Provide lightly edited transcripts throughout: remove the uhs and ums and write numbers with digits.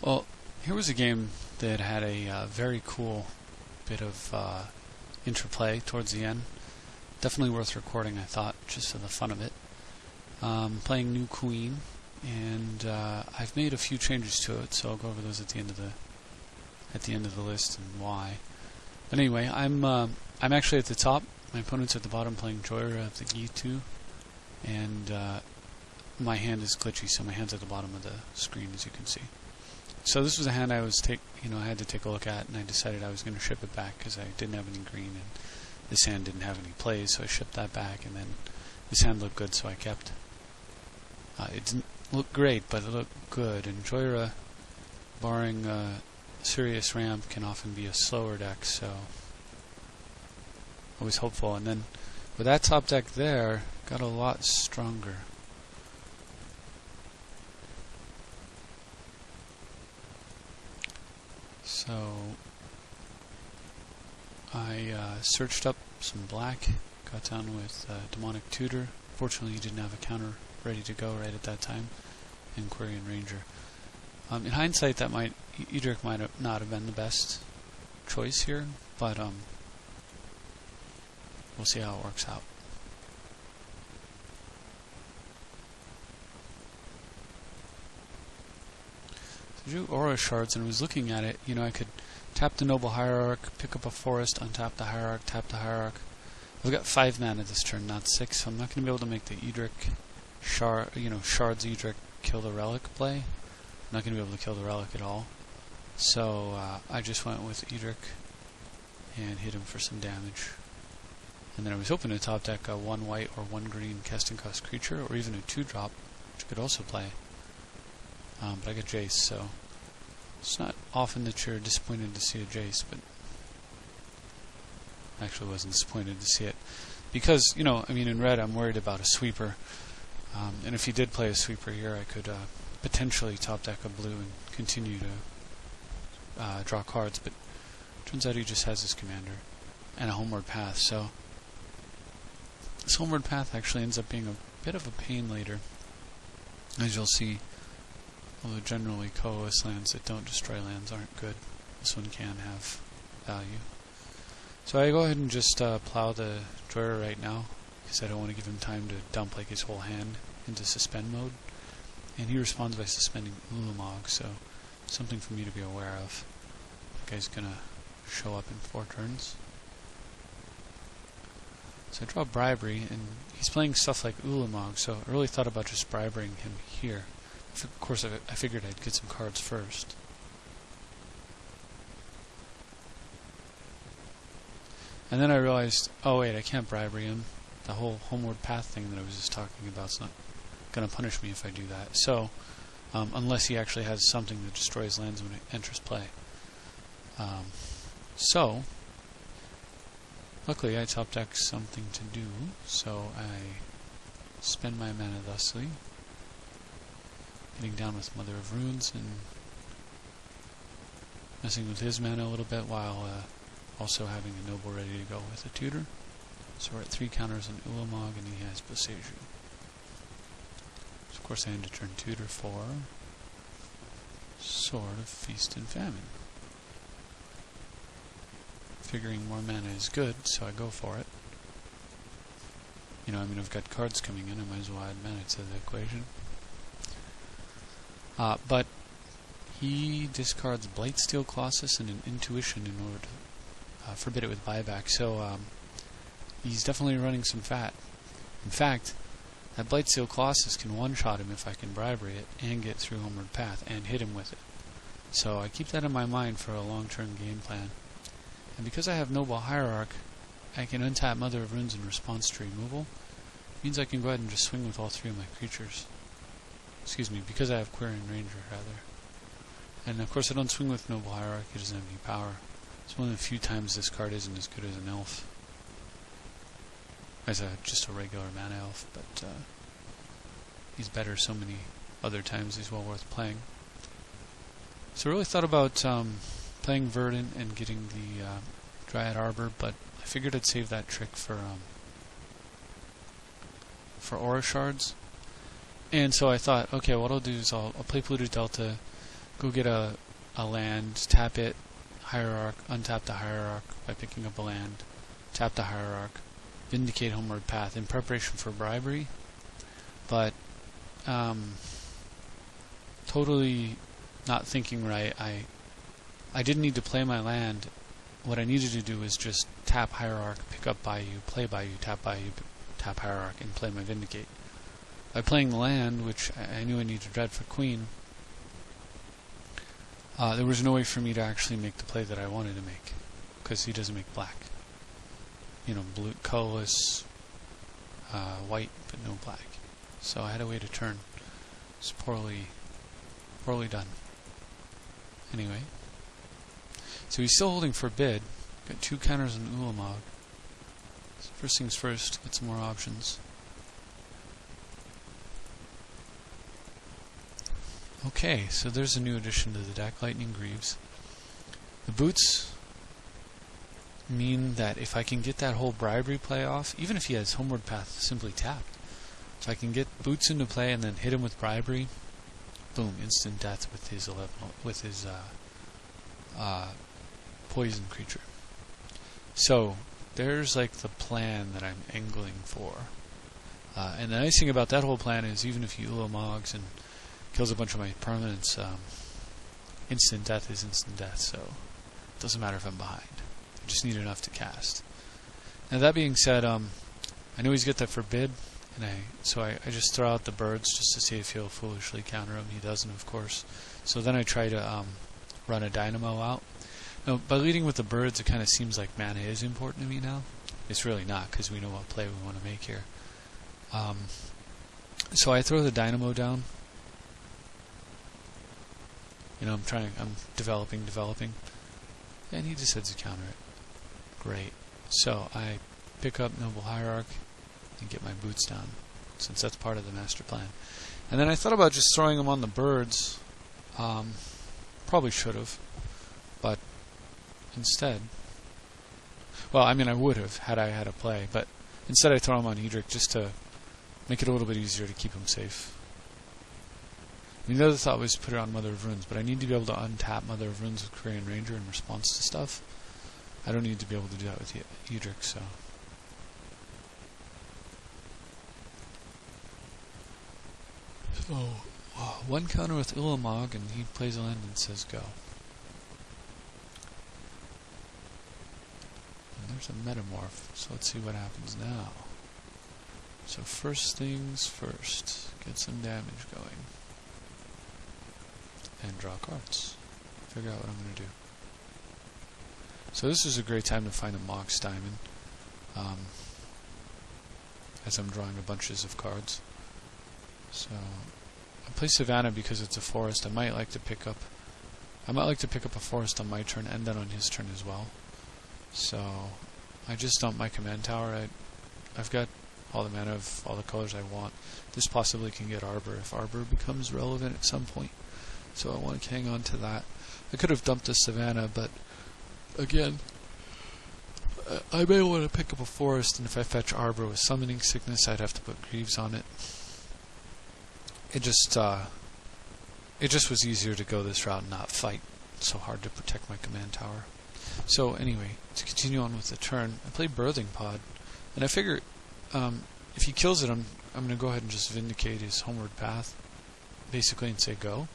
Well, here was a game that had a very cool bit of interplay towards the end. Definitely worth recording, I thought, just for the fun of it. Playing New Queen, and I've made a few changes to it, so I'll go over those at the end of the list and why. But anyway, I'm actually at the top. My opponent's at the bottom playing Joyra of the G2, and my hand is glitchy, so my hand's at the bottom of the screen, as you can see. So this was a hand I had to take a look at, and I decided I was going to ship it back because I didn't have any green, and this hand didn't have any plays, so I shipped that back, and then this hand looked good, so I kept. It didn't look great, but it looked good, and Joyra, barring serious ramp, can often be a slower deck, so I was hopeful. And then with that top deck there, got a lot stronger. So I searched up some black, got down with Demonic Tutor. Fortunately, he didn't have a counter ready to go right at that time, and Quarian Ranger. In hindsight, Edric might not have been the best choice here, but we'll see how it works out. I drew Aura Shards, and I was looking at it. I could tap the Noble Hierarch, pick up a forest, untap the Hierarch, tap the Hierarch. I've got 5 mana this turn, not 6, so I'm not going to be able to make the Edric Shards Edric kill the Relic play. I'm not going to be able to kill the Relic at all. So I just went with Edric and hit him for some damage. And then I was hoping to top deck a 1 white or 1 green casting cost creature, or even a 2-drop, which could also play. But I got Jace, so it's not often that you're disappointed to see a Jace, but I actually wasn't disappointed to see it. Because, in red I'm worried about a sweeper. And if he did play a sweeper here, I could potentially top deck a blue and continue to draw cards, but turns out he just has his commander and a Homeward Path, so this Homeward Path actually ends up being a bit of a pain later, as you'll see. Although generally Colorless lands that don't destroy lands aren't good, this one can have value. So I go ahead and just plow the Joyra right now, because I don't want to give him time to dump his whole hand into suspend mode. And he responds by suspending Ulamog, so something for me to be aware of. The guy's going to show up in 4 turns. So I draw Bribery, and he's playing stuff like Ulamog, so I really thought about just bribering him here. Of course, I figured I'd get some cards first. And then I realized, oh wait, I can't bribery him. The whole Homeward Path thing that I was just talking about is not going to punish me if I do that. So, unless he actually has something that destroys lands when it enters play. So, luckily I top deck something to do, so I spend my mana thusly, getting down with Mother of Runes and messing with his mana a little bit while also having a Noble ready to go with a Tutor. So we're at 3 counters on Ulamog, and he has Boseiju. So of course I end to turn Tutor for Sword of Feast and Famine. Figuring more mana is good, so I go for it. I've got cards coming in, I might as well add mana to the equation. But he discards Blightsteel Colossus and an Intuition in order to forbid it with buyback, so he's definitely running some fat. In fact, that Blightsteel Colossus can one-shot him if I can bribery it and get through Homeward Path and hit him with it. So I keep that in my mind for a long-term game plan. And because I have Noble Hierarch, I can untap Mother of Runes in response to removal. It means I can go ahead and just swing with all 3 of my creatures. Excuse me, because I have Quarian Ranger, rather. And of course I don't swing with Noble Hierarch, he doesn't have any power. It's one of the few times this card isn't as good as an elf. As just a regular mana elf, but he's better so many other times he's well worth playing. So I really thought about playing Verdant and getting the Dryad Arbor, but I figured I'd save that trick for Aura Shards. And so I thought, okay, what I'll do is I'll play Polluted Delta, go get a land, tap it, hierarch, untap the hierarch by picking up a land, tap the hierarch, vindicate Homeward Path in preparation for bribery, but totally not thinking right. I didn't need to play my land. What I needed to do was just tap hierarch, pick up Bayou, play Bayou, tap hierarch, and play my vindicate. By playing the land, which I knew I needed to dread for queen, there was no way for me to actually make the play that I wanted to make, because he doesn't make black. You know, blue, colorless, white, but no black. So I had to wait a turn. It's poorly done. Anyway, so he's still holding Forbid. Got 2 counters on Ulamog. So first things first, get some more options. Okay, so there's a new addition to the deck, Lightning Greaves. The boots mean that if I can get that whole bribery play off, even if he has Homeward Path simply tapped, if I can get boots into play and then hit him with bribery, boom, instant death with his poison creature. So there's like the plan that I'm angling for. And the nice thing about that whole plan is even if he Mogs and kills a bunch of my permanents, instant death is instant death, so it doesn't matter if I'm behind. I just need enough to cast. Now that being said, I know he's got that Forbid, and I just throw out the birds just to see if he'll foolishly counter him. He doesn't, of course. So then I try to run a Dynamo out. Now, by leading with the birds, it kind of seems like mana is important to me now. It's really not, because we know what play we want to make here. So I throw the Dynamo down. You know, I'm developing, and he decides to counter it. Great. So I pick up Noble Hierarch and get my boots down, since that's part of the master plan. And then I thought about just throwing them on the birds. Probably should have, but instead, well, I mean, I would have had I had a play, but instead I throw him on Edric just to make it a little bit easier to keep him safe. I mean, the other thought was to put it on Mother of Runes, but I need to be able to untap Mother of Runes with Korean Ranger in response to stuff. I don't need to be able to do that with Edric, so. So, 1 counter with Ulamog, and he plays a land and says go. And there's a Metamorph, so let's see what happens now. So first things first, get some damage going. And draw cards. Figure out what I'm going to do. So this is a great time to find a Mox Diamond, as I'm drawing a bunches of cards. So I play Savannah because it's a forest. I might like to pick up a forest on my turn and then on his turn as well. So I just dump my command tower. I've got all the mana of all the colors I want. This possibly can get Arbor if Arbor becomes relevant at some point. So I want to hang on to that. I could have dumped the Savannah, but again, I may want to pick up a forest, and if I fetch Arbor with Summoning Sickness, I'd have to put Greaves on it. It just was easier to go this route and not fight so hard to protect my command tower. So anyway, to continue on with the turn, I play Birthing Pod, and I figure if he kills it, I'm going to go ahead and just vindicate his Homeward Path, basically, and say go.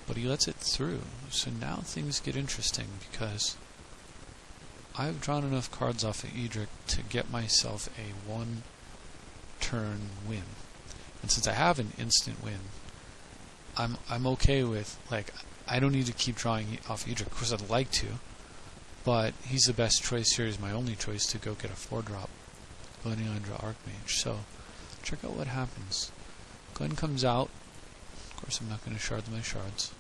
But he lets it through, so now things get interesting because I've drawn enough cards off of Edric to get myself a 1-turn win. And since I have an instant win, I'm okay with, like, I don't need to keep drawing off Edric. Of course, I'd like to, but he's the best choice here. He's my only choice to go get a 4-drop Glenyandra Archmage. So check out what happens. Glenn comes out. Of course, I'm not going to shard my shards.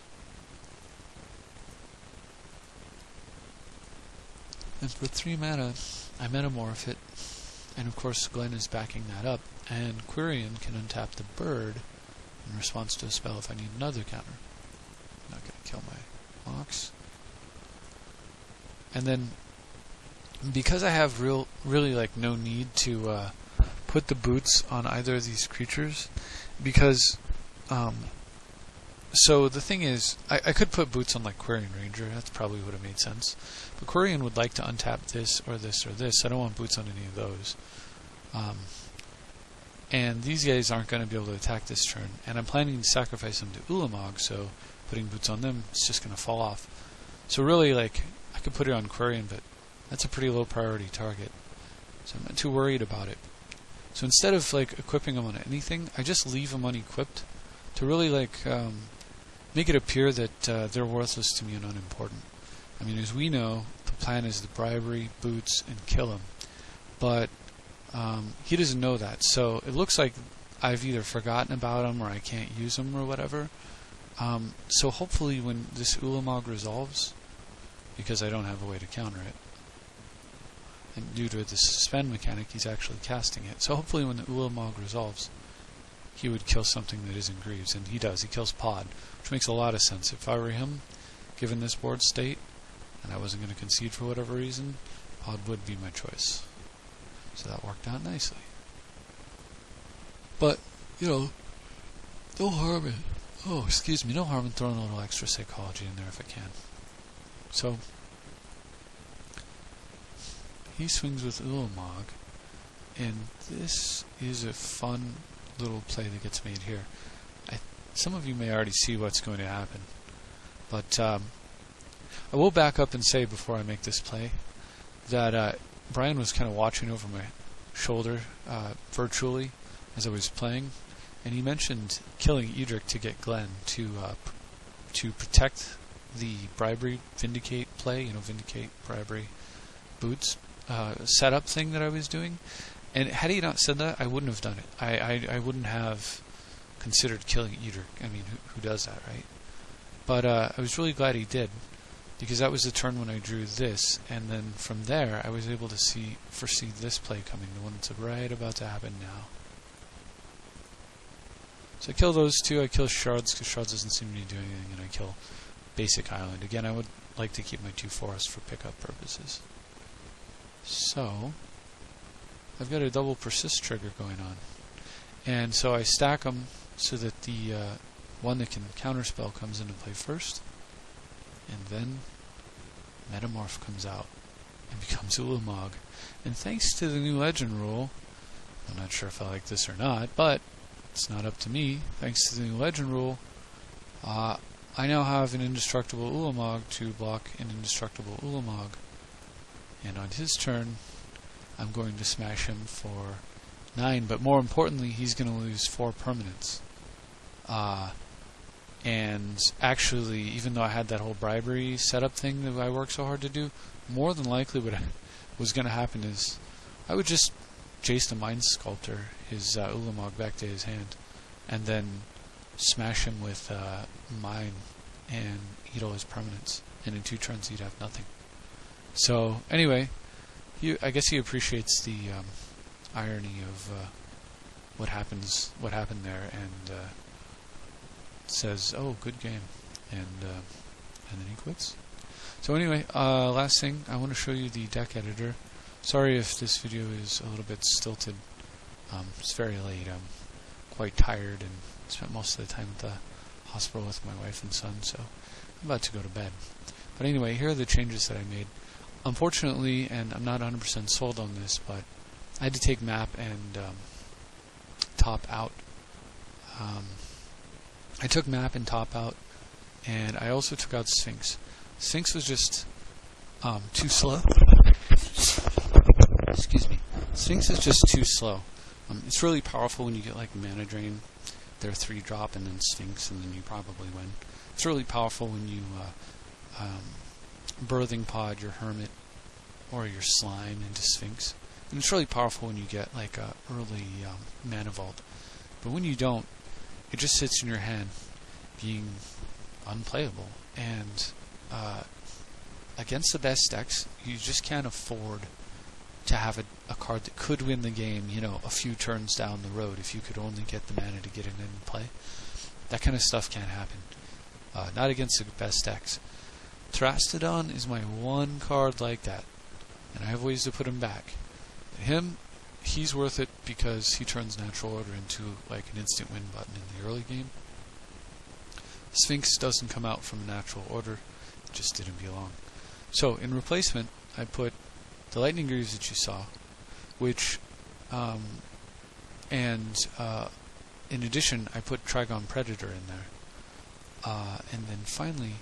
And for 3 mana, I Metamorph it. And of course, Glenn is backing that up. And Quirion can untap the bird in response to a spell if I need another counter. I'm not going to kill my Mox. And then, because I have really like no need to put the boots on either of these creatures, because So the thing is, I could put boots on like Quarian Ranger. That's probably would have made sense. But Quarian would like to untap this or this or this. I don't want boots on any of those. And these guys aren't going to be able to attack this turn. And I'm planning to sacrifice them to Ulamog, so putting boots on them is just going to fall off. So really, like, I could put it on Quarian, but that's a pretty low priority target. So I'm not too worried about it. So instead of like equipping them on anything, I just leave them unequipped to really like make it appear that they're worthless to me and unimportant. I mean, as we know, the plan is the bribery, boots, and kill him. But he doesn't know that, so it looks like I've either forgotten about him or I can't use him or whatever. So hopefully when this Ulamog resolves, because I don't have a way to counter it, and due to the suspend mechanic, he's actually casting it. So hopefully when the Ulamog resolves, he would kill something that isn't Greaves, and he does. He kills Pod, which makes a lot of sense. If I were him, given this board state, and I wasn't going to concede for whatever reason, Pod would be my choice. So that worked out nicely. But, you know, no harm in... Oh, excuse me, no harm in throwing a little extra psychology in there if I can. So, he swings with Ulamog, and this is a fun little play that gets made here. Some of you may already see what's going to happen, but I will back up and say before I make this play that Brian was kind of watching over my shoulder virtually as I was playing, and he mentioned killing Edric to get Glenn to protect the bribery vindicate play, vindicate bribery boots setup thing that I was doing. And had he not said that, I wouldn't have done it. I wouldn't have considered killing Edric. I mean, who does that, right? But I was really glad he did, because that was the turn when I drew this, and then from there I was able to foresee this play coming, the one that's right about to happen now. So I kill those two. I kill Shards because Shards doesn't seem to be doing anything, and I kill Basic Island. Again, I would like to keep my 2 forests for pickup purposes. So I've got a double persist trigger going on, and so I stack them so that the one that can counterspell comes into play first, and then Metamorph comes out and becomes Ulamog. And thanks to the new legend rule, I'm not sure if I like this or not, but it's not up to me. Thanks to the new legend rule, I now have an indestructible Ulamog to block an indestructible Ulamog. And on his turn, I'm going to smash him for 9, but more importantly, he's going to lose 4 permanents. And actually, even though I had that whole bribery setup thing that I worked so hard to do, more than likely what was going to happen is I would just chase the Mind Sculptor, his Ulamog, back to his hand, and then smash him with Mine and eat all his permanents. And in 2 turns, he'd have nothing. So anyway, I guess he appreciates the irony of what happened there, and says, "Oh, good game," and then he quits. So anyway, last thing, I want to show you the deck editor. Sorry if this video is a little bit stilted. It's very late. I'm quite tired and spent most of the time at the hospital with my wife and son, so I'm about to go to bed. But anyway, here are the changes that I made. Unfortunately, and I'm not 100% sold on this, but I had to take map and top out. I took map and top out, and I also took out Sphinx. Sphinx was just too slow. Excuse me. Sphinx is just too slow. It's really powerful when you get like Mana Drain. They're 3-drop and then Sphinx, and then you probably win. It's really powerful when you Birthing Pod your Hermit or your Slime into Sphinx. And it's really powerful when you get like a early Mana Vault. But when you don't, it just sits in your hand being unplayable. And against the best decks, you just can't afford to have a card that could win the game, a few turns down the road if you could only get the mana to get it in play. That kind of stuff can't happen. Not against the best decks. Terastodon is my one card like that, and I have ways to put him back. He's worth it because he turns Natural Order into like an instant win button in the early game. Sphinx doesn't come out from a natural order, it just didn't belong. So in replacement, I put the Lightning Greaves that you saw, which, in addition, I put Trigon Predator in there. And then finally,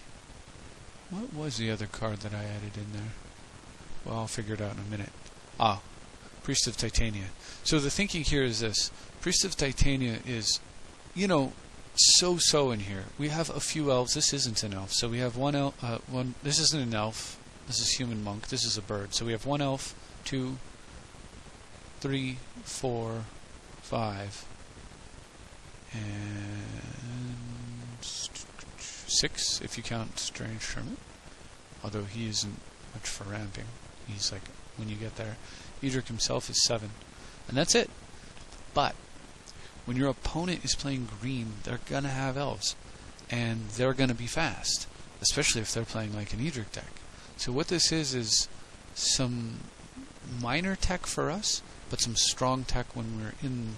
what was the other card that I added in there? Well, I'll figure it out in a minute. Priest of Titania. So the thinking here is this. Priest of Titania is, so in here. We have a few elves. This isn't an elf. So we have one elf. This isn't an elf. This is human monk. This is a bird. So we have one elf, 2, 3, 4, 5, and 6 if you count Strange Hermit. Although he isn't much for ramping. He's like, when you get there. Edric himself is 7. And that's it. But when your opponent is playing green, they're going to have elves. And they're going to be fast. Especially if they're playing like an Edric deck. So what this is some minor tech for us, but some strong tech when we're in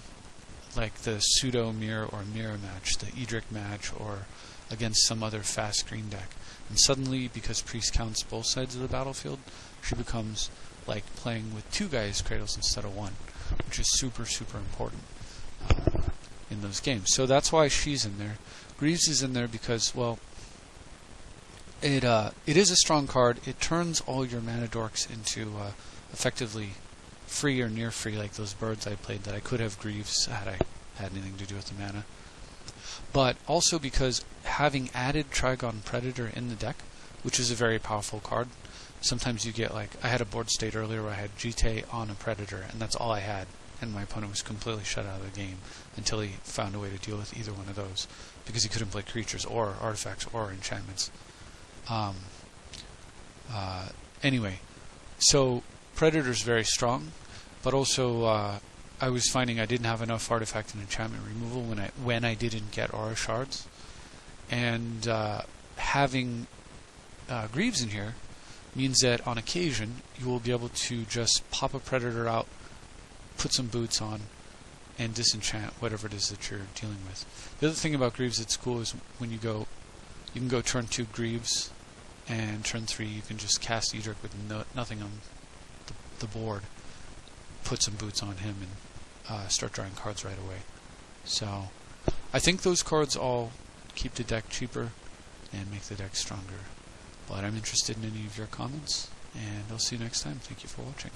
like the pseudo mirror or mirror match, the Edric match, or against some other fast green deck. And suddenly, because Priest counts both sides of the battlefield, she becomes like playing with 2 guys' cradles instead of 1, which is super, super important in those games. So that's why she's in there. Greaves is in there because, well, it is a strong card. It turns all your mana dorks into effectively free or near free, like those birds I played that I could have Greaves had I had anything to do with the mana. But also because having added Trigon Predator in the deck, which is a very powerful card, sometimes you get like, I had a board state earlier where I had Jite on a Predator, and that's all I had, and my opponent was completely shut out of the game until he found a way to deal with either one of those, because he couldn't play creatures or artifacts or enchantments. Anyway, so Predator's very strong, but also I was finding I didn't have enough artifact and enchantment removal when I didn't get aura shards, and having Greaves in here means that on occasion you will be able to just pop a Predator out, put some boots on, and disenchant whatever it is that you're dealing with. The other thing about Greaves that's cool is when you can go turn 2 Greaves, and turn 3 you can just cast Edric with nothing on the board, put some boots on him, and start drawing cards right away. So I think those cards all keep the deck cheaper and make the deck stronger. But I'm interested in any of your comments, and I'll see you next time. Thank you for watching.